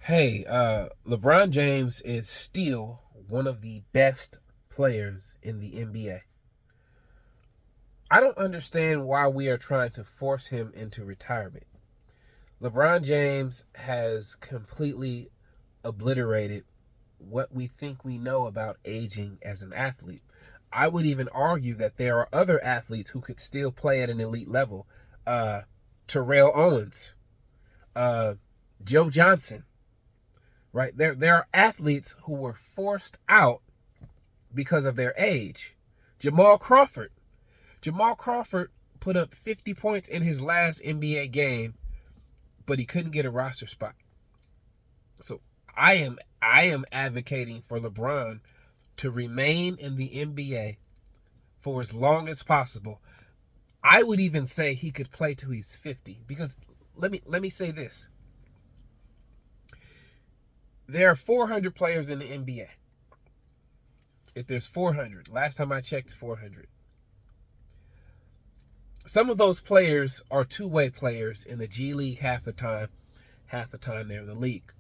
Hey, LeBron James is still one of the best players in the NBA. I don't understand why we are trying to force him into retirement. LeBron James has completely obliterated what we think we know about aging as an athlete. I would even argue that there are other athletes who could still play at an elite level. Uh, Terrell Owens, uh, Joe Johnson, right? There are athletes who were forced out because of their age. Jamal Crawford. Jamal Crawford put up 50 points in his last NBA game, but he couldn't get a roster spot. So I am advocating for LeBron to remain in the NBA for as long as possible. I would even say he could play till he's 50 because let me say this. There are 400 players in the NBA. If there's 400, last time I checked, 400. Some of those players are two-way players in the G League half the time they're in the league.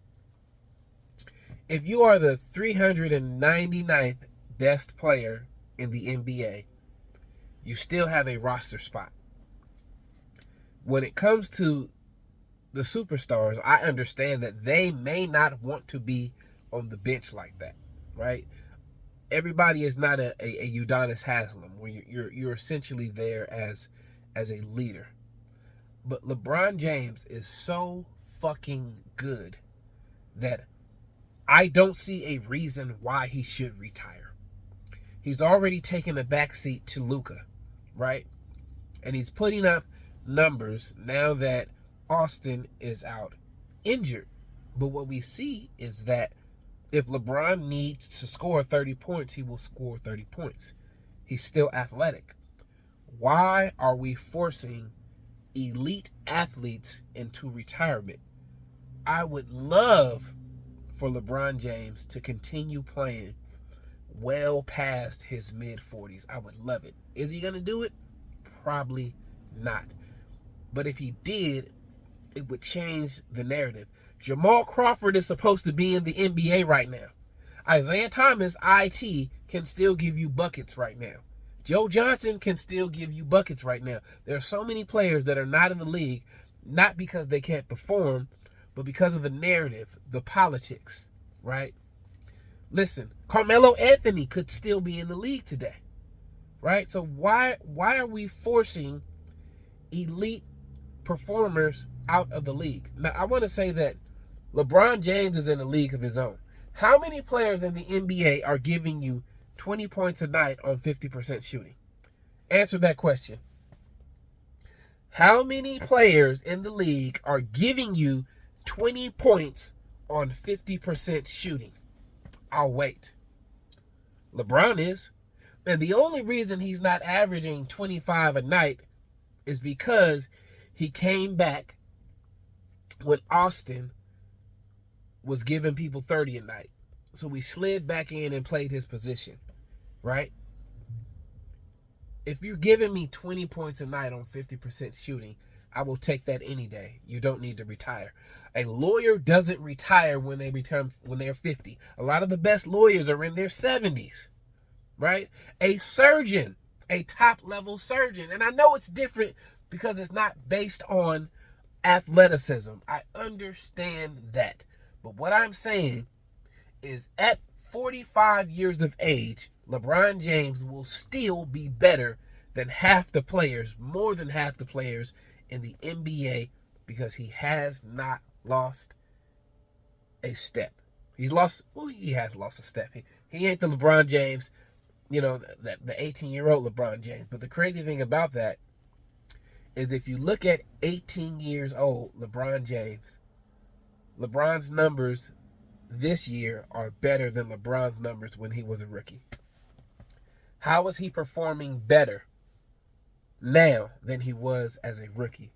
If you are the 399th best player in the NBA, you still have a roster spot. When it comes to the superstars, I understand that they may not want to be on the bench like that, right? Everybody is not a Udonis Haslem where you're essentially there as a leader. But LeBron James is so fucking good that I don't see a reason why he should retire. He's already taken a backseat to Luka, right? And he's putting up numbers now that Austin is out injured. But what we see is that if LeBron needs to score 30 points, he will score 30 points. He's still athletic. Why are we forcing elite athletes into retirement? I would love for LeBron James to continue playing well past his mid-40s. I would love it. Is he going to do it? Probably not. But if he did, it would change the narrative. Jamal Crawford is supposed to be in the NBA right now. Isaiah Thomas, IT, can still give you buckets right now. Joe Johnson can still give you buckets right now. There are so many players that are not in the league, not because they can't perform, but because of the narrative, the politics, right? Listen, Carmelo Anthony could still be in the league today, right? So why are we forcing elite performers out of the league? Now, I want to say that LeBron James is in a league of his own. How many players in the NBA are giving you 20 points a night on 50% shooting? Answer that question. How many players in the league are giving you 20 points on 50% shooting? I'll wait. LeBron is. And the only reason he's not averaging 25 a night is because he came back when Austin was giving people 30 a night. So we slid back in and played his position, right? If you're giving me 20 points a night on 50% shooting, I will take that any day. You don't need to retire. A lawyer doesn't retire when they're 50. A lot of the best lawyers are in their 70s, right? A surgeon, a top-level surgeon, and I know it's different because it's not based on athleticism. I understand that. But what I'm saying is at 45 years of age, LeBron James will still be better than half the players, more than half the players in the NBA, because he has not lost a step. He has lost a step. He ain't the LeBron James, the 18-year-old LeBron James. But the crazy thing about that is if you look at 18 years old LeBron James, LeBron's numbers this year are better than LeBron's numbers when he was a rookie. How is he performing better now than he was as a rookie?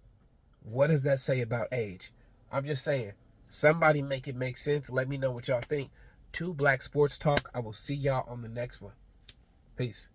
What does that say about age? I'm just saying, somebody make it make sense. Let me know what y'all think. 2 Black Sports Talk. I will see y'all on the next one. Peace.